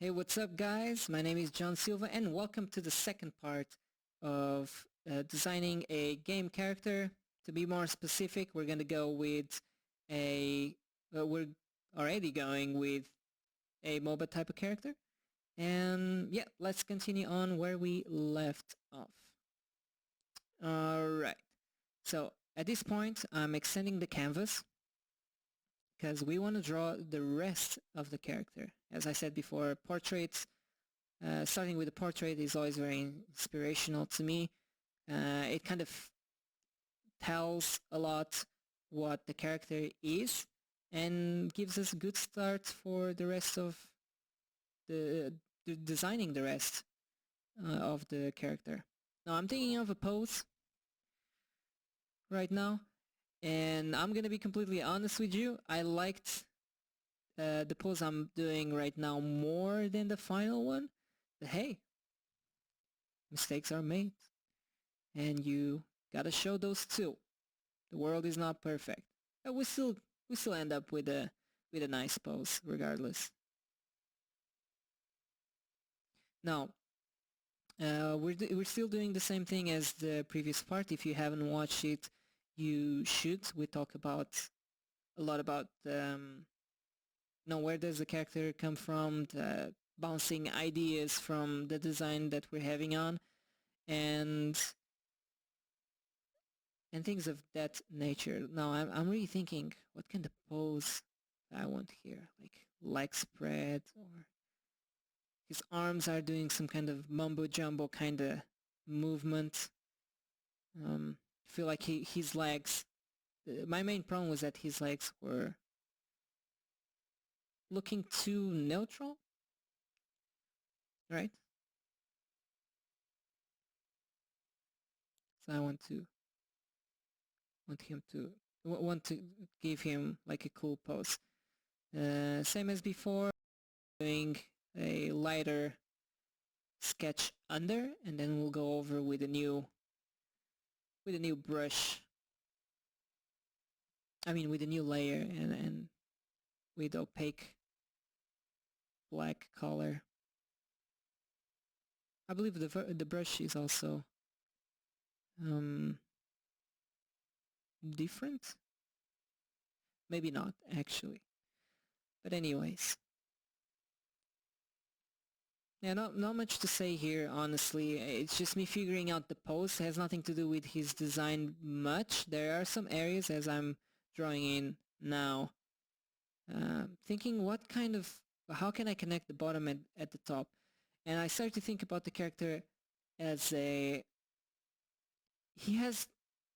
Hey, what's up guys? My name is John Silva and welcome to the second part of designing a game character. To be more specific, we're going to go with we're already going with a MOBA type of character. And yeah, let's continue on where we left off. Alright, so at this point I'm extending the canvas because we want to draw the rest of the character. As I said before, portraits, starting with a portrait is always very inspirational to me. It kind of tells a lot what the character is and gives us a good start for the rest of the designing the rest of the character. Now I'm thinking of a pose right now, and I'm gonna be completely honest with you. I liked the pose I'm doing right now more than the final one. But hey, mistakes are made, and you gotta show those too. The world is not perfect, but we still end up with a nice pose regardless. Now, we're still doing the same thing as the previous part. If you haven't watched it, you should. We talk about a lot about where does the character come from, the bouncing ideas from the design that we're having on, and things of that nature. Now I'm really thinking, what kind of pose I want here? Like leg spread, or his arms are doing some kind of mumbo jumbo kind of movement. I feel like his legs, my main problem was that his legs were looking too neutral, right? So I want to give him like a cool pose. Same as before, doing a lighter sketch under, and then we'll go over with a new brush. I mean, with a new layer and with opaque black color. I believe the brush is also different. Maybe not actually, but anyways. Yeah, not much to say here, honestly. It's just me figuring out the pose. It has nothing to do with his design much. There are some areas as I'm drawing in now, thinking how can I connect the bottom at the top? And I start to think about the character as he has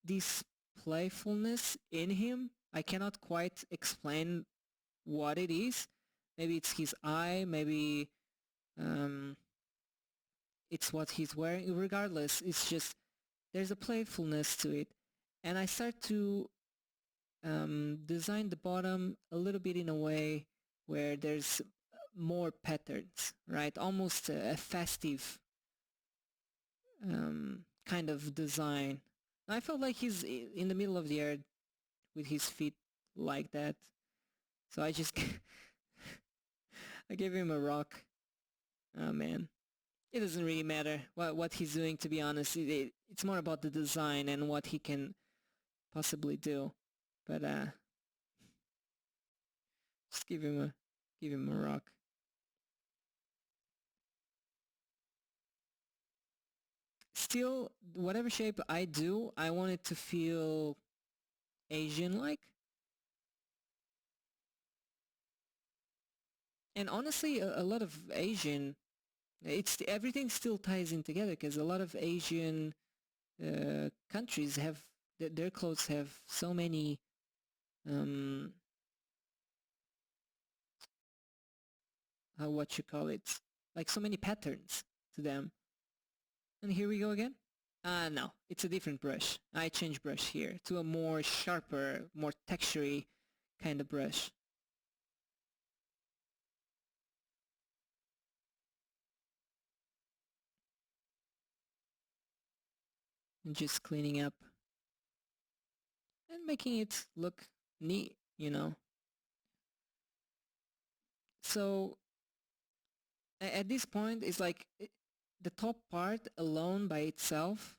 this playfulness in him. I cannot quite explain what it is. Maybe it's his eye, maybe um, it's what he's wearing. Regardless, it's just there's a playfulness to it, and I start to design the bottom a little bit in a way where there's more patterns, right? Almost a festive kind of design. I felt like he's in the middle of the earth with his feet like that, so I just I gave him a rock. Oh man. It doesn't really matter what he's doing, to be honest. It's more about the design and what he can possibly do. But just give him a rock. Still, whatever shape I do, I want it to feel Asian-like. And honestly, a lot of Asian, everything still ties in together because a lot of Asian countries have their clothes have so many what you call it, like so many patterns to them. And here we go again. No, it's a different brush. I changed brush here to a more sharper, more textury kind of brush. And just cleaning up and making it look neat, you know. So at this point, it's like the top part alone by itself.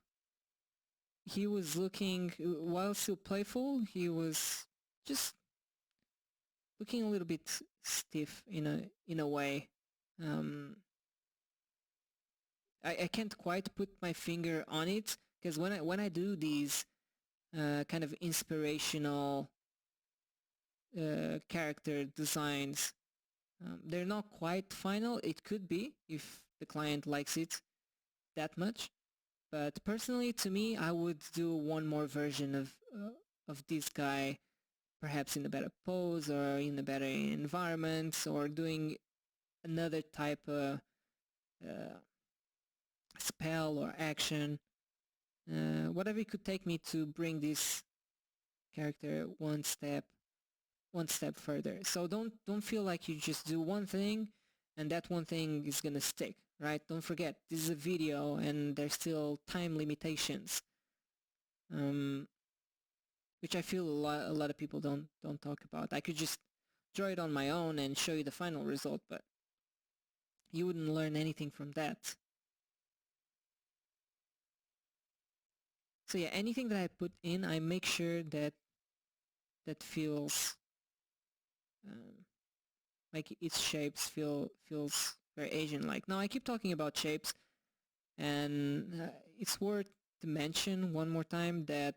He was looking, while still playful, he was just looking a little bit stiff in a way. Um, I can't quite put my finger on it, because when I do these kind of inspirational character designs, they're not quite final. It could be if the client likes it that much, but personally, to me, I would do one more version of this guy, perhaps in a better pose or in a better environment, or doing another type of spell or action, whatever it could take me to bring this character one step further. So don't feel like you just do one thing and that one thing is gonna stick, right? Don't forget, this is a video and there's still time limitations, which I feel a lot of people don't talk about. I could just draw it on my own and show you the final result, but you wouldn't learn anything from that. So yeah, anything that I put in, I make sure that feels like its shapes feels very Asian-like. Now I keep talking about shapes, and it's worth to mention one more time that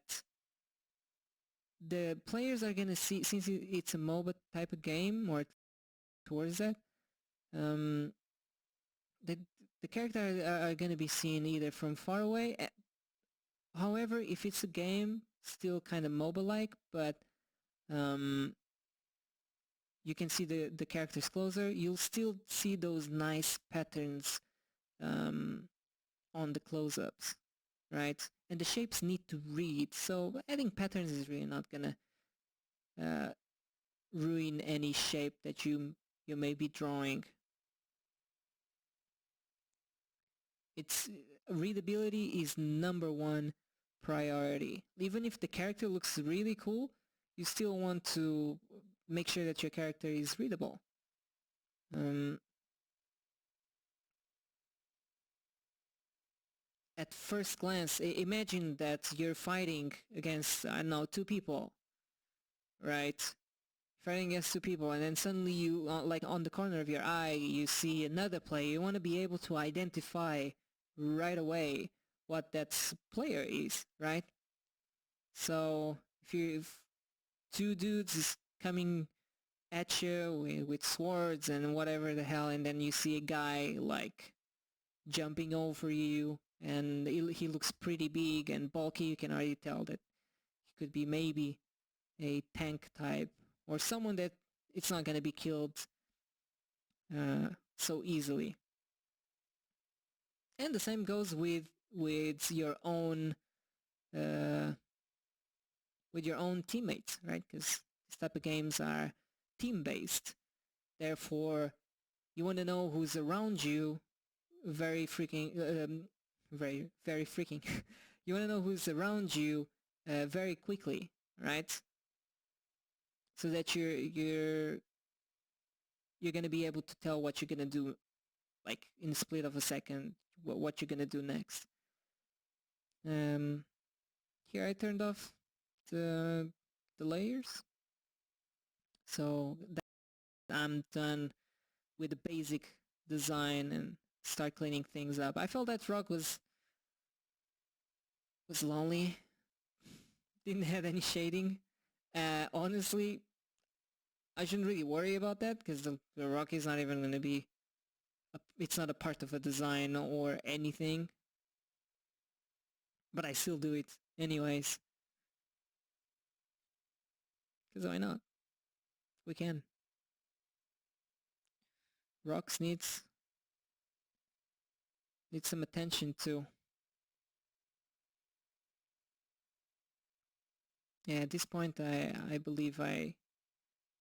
the players are gonna see, since it's a MOBA type of game, or towards that, the the characters are gonna be seen either from far away. However, if it's a game, still kind of MOBA-like, but you can see the characters closer. You'll still see those nice patterns on the close-ups, right? And the shapes need to read, so adding patterns is really not gonna ruin any shape that you may be drawing. It's readability is number one priority. Even if the character looks really cool, you still want to make sure that your character is readable. At first glance, imagine that you're fighting against, I don't know, two people, right? Fighting against two people, and then suddenly you, like on the corner of your eye, you see another player. You want to be able to identify right away what that player is, right? So if two dudes is coming at you with swords and whatever the hell, and then you see a guy like jumping over you, and he looks pretty big and bulky, you can already tell that he could be maybe a tank type, or someone that it's not going to be killed so easily. And the same goes with your own teammates, right? Because these type of games are team-based. Therefore, you want to know who's around you very freaking, very freaking. You want to know who's around you very quickly, right? So that you're going to be able to tell what you're going to do, like in the split of a second, what you're going to do next. Here I turned off the layers, so that I'm done with the basic design and start cleaning things up. I felt that rock was lonely, didn't have any shading. Honestly, I shouldn't really worry about that, because the rock is not even going to be it's not a part of a design or anything, but I still do it anyways, because why not? We can. Rocks needs some attention too. Yeah, at this point I believe I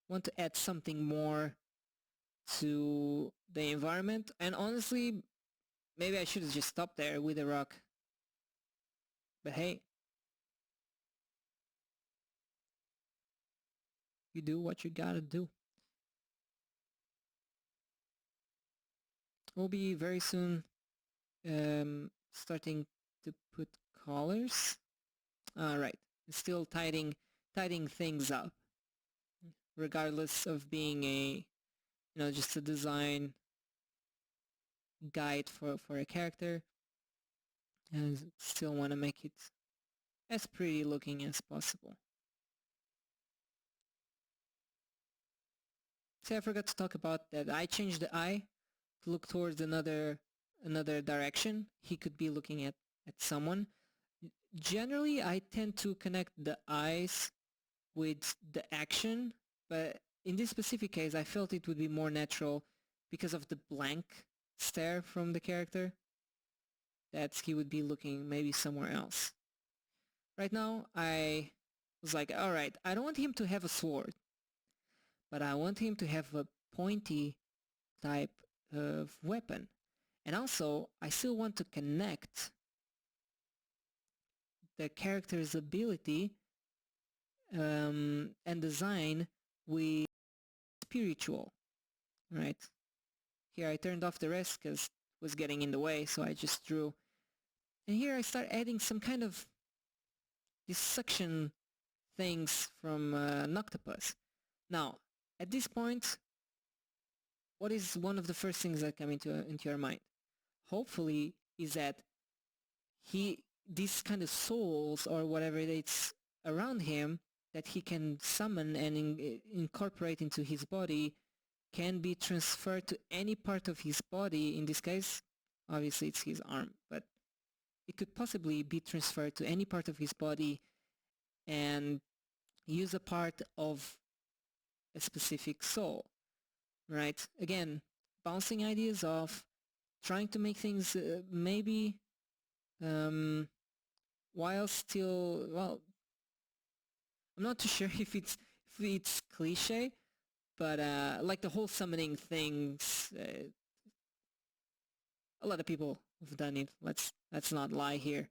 want to add something more to the environment, and honestly, maybe I should have just stopped there with the rock. But hey, you do what you gotta do. we'll be very soon starting to put colors. Right, still tidying things up, regardless of being a just a design guide for a character, and still want to make it as pretty looking as possible. See, I forgot to talk about that. I changed the eye to look towards another direction. He could be looking at someone. Generally, I tend to connect the eyes with the action, but in this specific case, I felt it would be more natural because of the blank stare from the character, that he would be looking maybe somewhere else. Right now, I was like, alright, I don't want him to have a sword, but I want him to have a pointy type of weapon. And also, I still want to connect the character's ability and design with spiritual, right? Here I turned off the rest because it was getting in the way, so I just drew. And here I start adding some kind of these suction things from an octopus. Now, at this point, what is one of the first things that come into your mind? Hopefully, is that these kind of souls or whatever it's around him that he can summon and incorporate into his body can be transferred to any part of his body. In this case, obviously it's his arm, but it could possibly be transferred to any part of his body and use a part of a specific soul, right? Again, bouncing ideas off, trying to make things maybe while still, well, I'm not too sure if it's cliche, but like the whole summoning things, a lot of people have done it. Let's not lie here.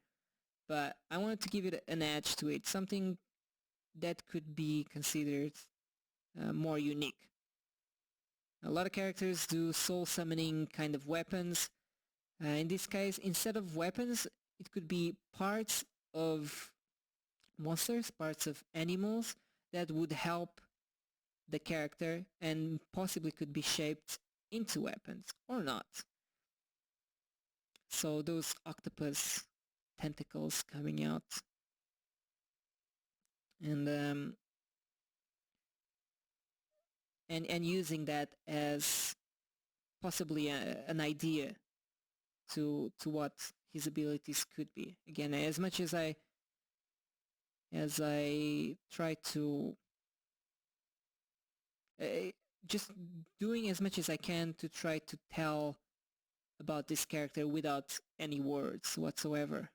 But I wanted to give it an edge to it, something that could be considered more unique. A lot of characters do soul summoning kind of weapons. In this case, instead of weapons, it could be parts of monsters, parts of animals that would help the character and possibly could be shaped into weapons or not. So those octopus tentacles coming out, and using that as possibly an idea to what his abilities could be. Again, as much as I try to just doing as much as I can to try to tell about this character without any words whatsoever.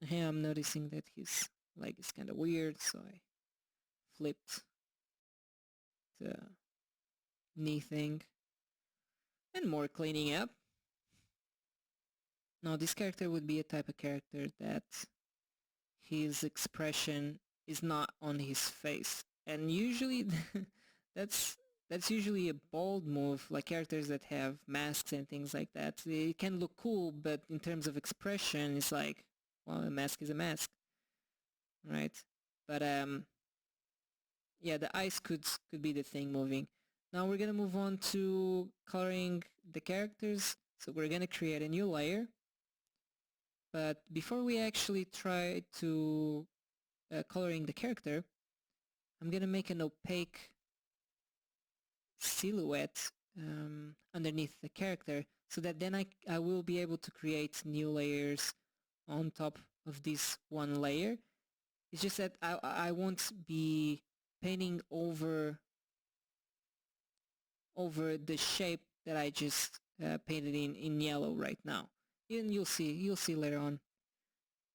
Here I'm noticing that his leg is kind of weird, so I flipped the knee thing. And more cleaning up. Now this character would be a type of character that his expression is not on his face, and usually that's usually a bold move. Like characters that have masks and things like that, it can look cool, but in terms of expression, it's like, well, a mask is a mask, right? But yeah, the eyes could be the thing moving. Now we're gonna move on to coloring the characters. So we're gonna create a new layer. But before we actually try to coloring the character, I'm gonna make an opaque silhouette underneath the character, so that then I will be able to create new layers on top of this one layer. It's just that I won't be painting over the shape that I just painted in yellow right now. And you'll see later on.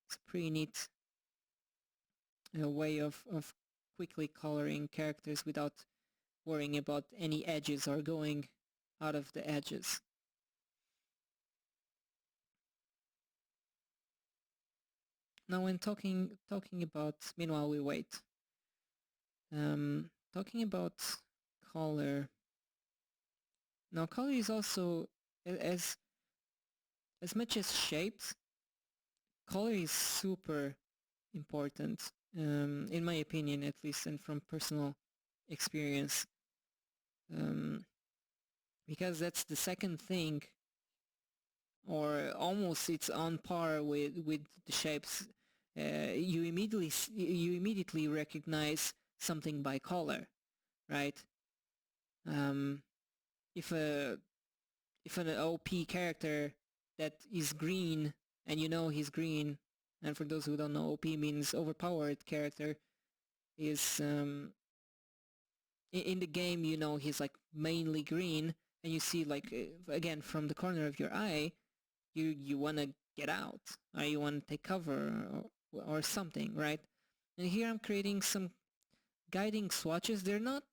It's a pretty neat way of quickly coloring characters without worrying about any edges or going out of the edges. Now when talking about, meanwhile we wait, talking about color. Now color is also as much as shapes, color is super important, in my opinion at least, and from personal experience, um, because that's the second thing, or almost it's on par with the shapes. You immediately recognize something by color, right? Um, if an OP character that is green, and you know he's green, and for those who don't know, OP means overpowered character, is in the game, you know he's like mainly green, and you see like again from the corner of your eye, you want to get out, or you want to take cover, or something, right? And here I'm creating some guiding swatches. They're not,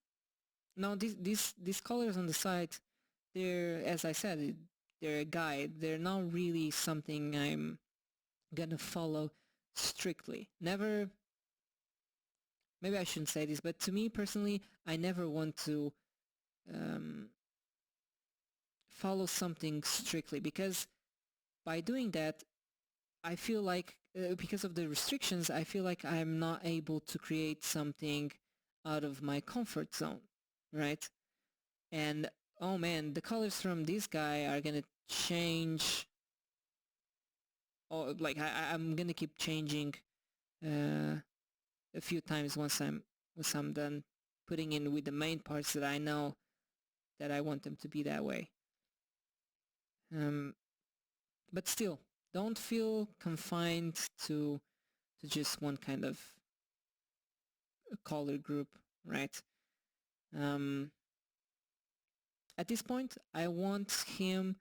no, these colors on the side, they're, as I said, they're a guide. They're not really something I'm gonna follow strictly. Never, maybe I shouldn't say this, but to me personally, I never want to um, follow something strictly, because by doing that, I feel like, because of the restrictions, I feel like I'm not able to create something out of my comfort zone, right? And oh man, the colors from this guy are gonna change. Oh, like I'm gonna keep changing uh, a few times once I'm done putting in with the main parts that I know that I want them to be that way. But still, don't feel confined to just one kind of color group, right? Um, at this point, I want him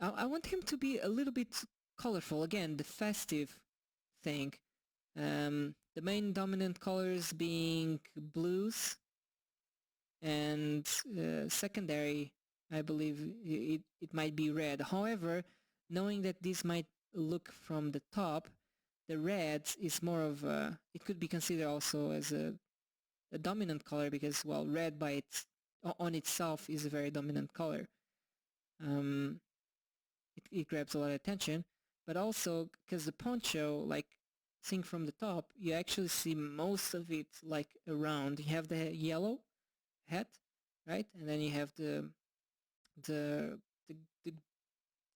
to be a little bit colorful. Again, the festive thing. The main dominant colors being blues, and secondary, I believe it might be red. However, knowing that this might look from the top, the red is more of a, it could be considered also as a dominant color, because, well, red by on itself is a very dominant color. Um, it grabs a lot of attention, but also because the poncho, like, seeing from the top, you actually see most of it like around. You have the yellow hat, right? And then you have the the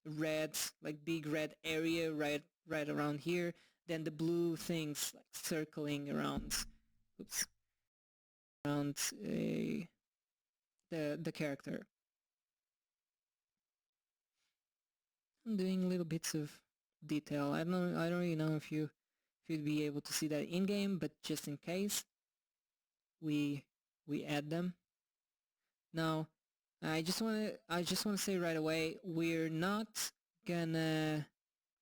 red, like big red area right around here. Then the blue things like circling around, oops, around the character. I'm doing little bits of detail. I don't really know if you'd be able to see that in game, but just in case, we add them. Now, I just wanna say right away, gonna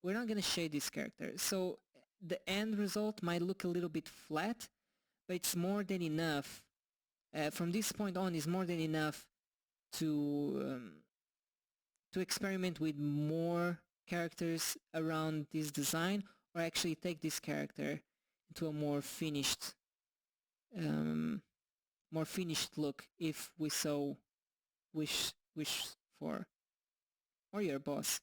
we're not gonna shade this character. So the end result might look a little bit flat, but it's more than enough. From this point on, is more than enough to experiment with more characters around this design, or actually take this character into a um, more finished look, if we so wish for, or your boss.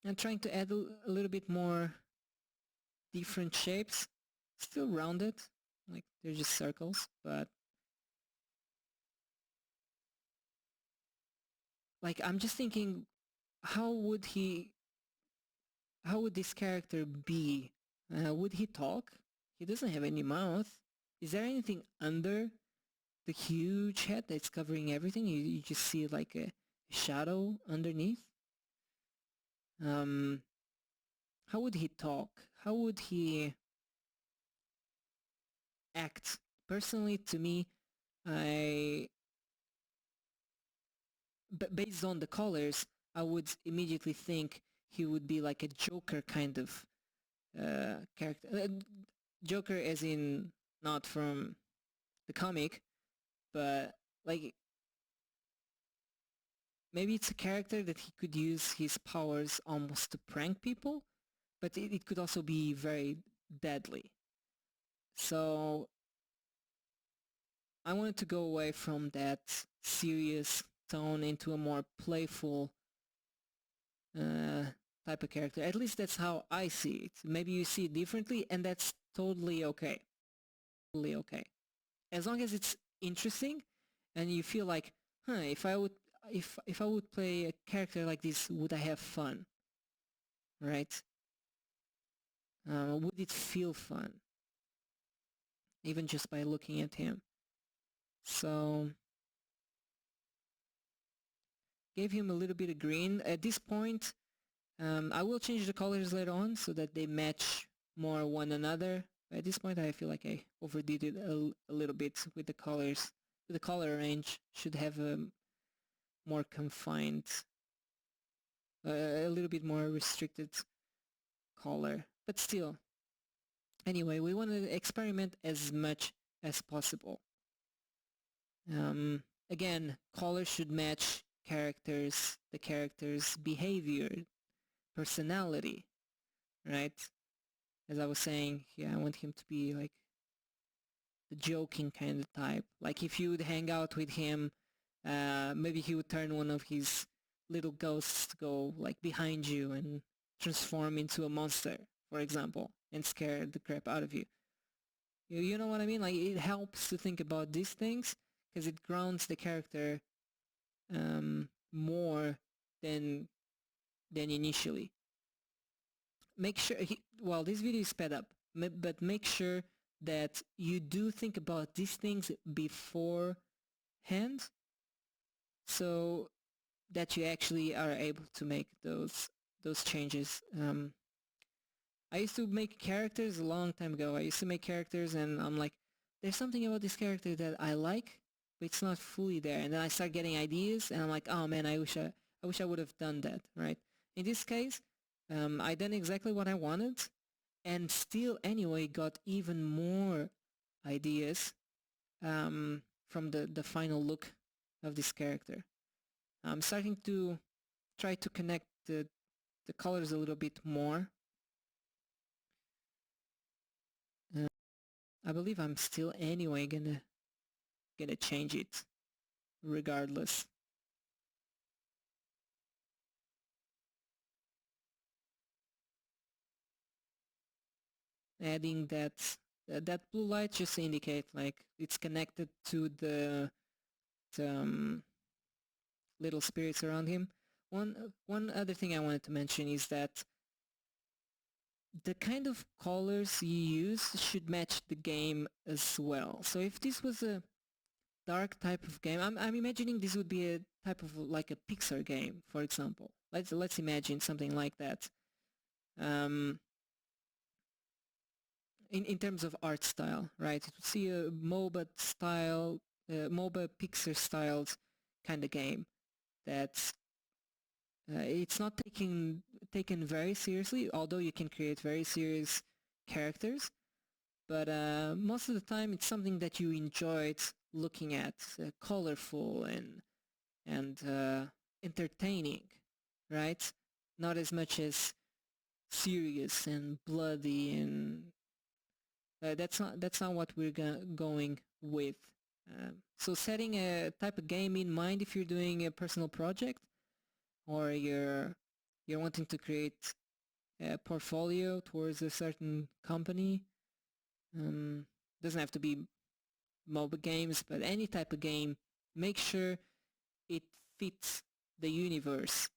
I'm trying to add a little bit more different shapes, still rounded, like they're just circles, but like I'm just thinking, how would this character be? Would he talk? He doesn't have any mouth. Is there anything under the huge head that's covering everything? You just see like a shadow underneath. How would he talk? How would he act? Personally, to me, based on the colors, I would immediately think he would be like a Joker kind of character. Joker as in not from the comic, but like maybe it's a character that he could use his powers almost to prank people, but it could also be very deadly. So I wanted to go away from that serious tone into a more playful type of character. At least that's how I see it. Maybe you see it differently, and that's totally okay. Totally okay. As long as it's interesting and you feel like, if I would play a character like this, would I have fun? Right? Would it feel fun? Even just by looking at him. So gave him a little bit of green. At this point, I will change the colors later on so that they match more one another. At this point, I feel like I overdid it a little bit with the colors. The color range should have a more confined, a little bit more restricted color. But still, anyway, we want to experiment as much as possible. Again, colors should match the character's behavior, personality, right? As I was saying, yeah, I want him to be like the joking kind of type. Like if you would hang out with him, maybe he would turn one of his little ghosts to go like behind you and transform into a monster, for example, and scare the crap out of you. You know what I mean? Like it helps to think about these things because it grounds the character more than initially. Make sure this video is sped up, but make sure that you do think about these things beforehand so that you actually are able to make those changes. I used to make characters a long time ago. I used to make characters and I'm like, there's something about this character that I like, but it's not fully there. And then I start getting ideas and I'm like, oh man, I wish I would have done that, right? In this case, I done exactly what I wanted and still anyway got even more ideas from the final look of this character. I'm starting to try to connect the colors a little bit more. I believe I'm still anyway gonna change it regardless. Adding that blue light just to indicate like it's connected to the little spirits around him. One other thing I wanted to mention is that the kind of colors you use should match the game as well. So if this was a dark type of game, I'm imagining this would be a type of like a Pixar game, for example. Let's imagine something like that. In terms of art style, right? You see a MOBA style, MOBA Pixar styled kind of game that's it's not taken very seriously, although you can create very serious characters. But most of the time, it's something that you enjoyed looking at, colorful and entertaining, right? Not as much as serious and bloody, and that's not what we're going with. So setting a type of game in mind if you're doing a personal project or you're wanting to create a portfolio towards a certain company. Doesn't have to be mobile games, but any type of game, make sure it fits the universe,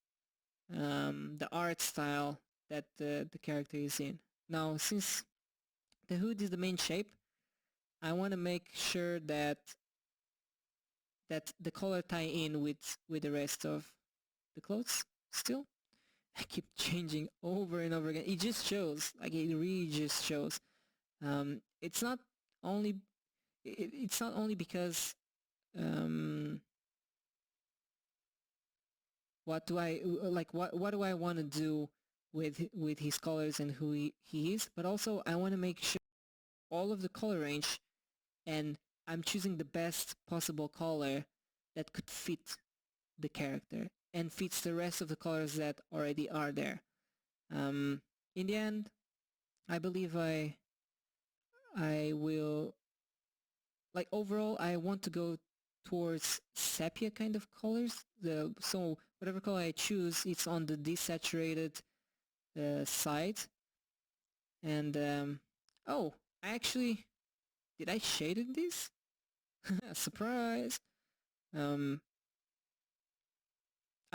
the art style that the character is in. Now, since the hood is the main shape, I want to make sure that the color tie in with the rest of the clothes still. I keep changing over and over again. It just shows, like it really just shows. It's not only because what do I want to do with his colors and who he is, but also I want to make sure all of the color range, and I'm choosing the best possible color that could fit the character and fits the rest of the colors that already are there. In the end, I believe I will, like overall, I want to go towards sepia kind of colors. So whatever color I choose, it's on the desaturated side. And oh, did I shaded this? Surprise! I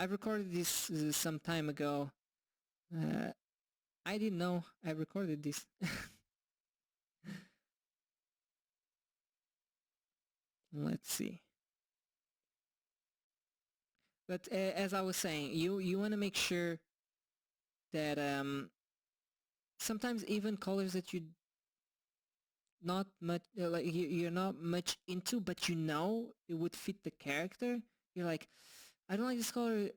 recorded this some time ago. I didn't know I recorded this. Let's see. But as I was saying, you want to make sure that sometimes even colors that you not much like you're not much into, but you know it would fit the character. You're like, I don't like this color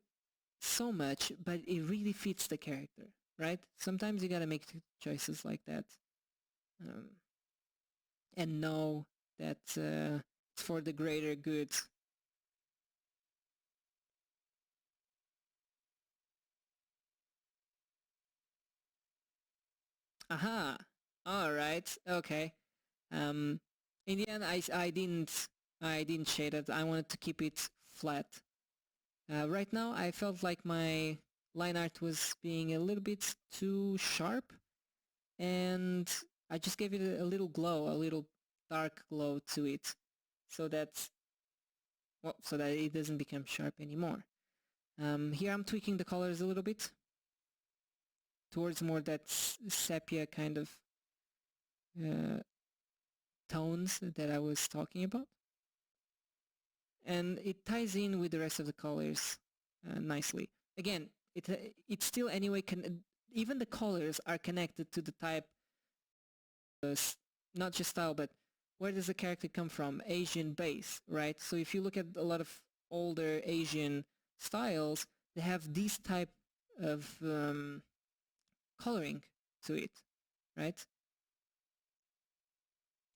so much, but it really fits the character, right? Sometimes you gotta make choices like that, and know that it's for the greater good. Aha! All right. Okay. In the end, I didn't shade it. I wanted to keep it flat. Right now, I felt like my line art was being a little bit too sharp, and I just gave it a little glow, a little dark glow to it, so that so that it doesn't become sharp anymore. Here I'm tweaking the colors a little bit towards more that sepia kind of tones that I was talking about. And it ties in with the rest of the colors nicely. Again, it still anyway even the colors are connected to the type, not just style, but where does the character come from? Asian base, right? So if you look at a lot of older Asian styles, they have this type of coloring to it, right?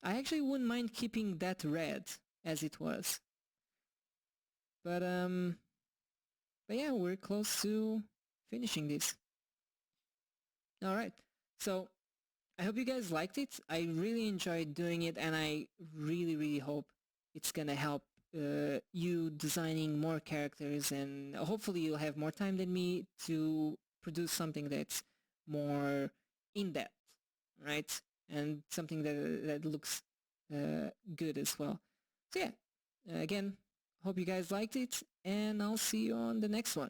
I actually wouldn't mind keeping that red as it was. But yeah, we're close to finishing this. All right. So I hope you guys liked it. I really enjoyed doing it, and I really, really hope it's gonna help you designing more characters, and hopefully you'll have more time than me to produce something that's more in-depth, right? And something that looks good as well. So yeah, again, hope you guys liked it, and I'll see you on the next one.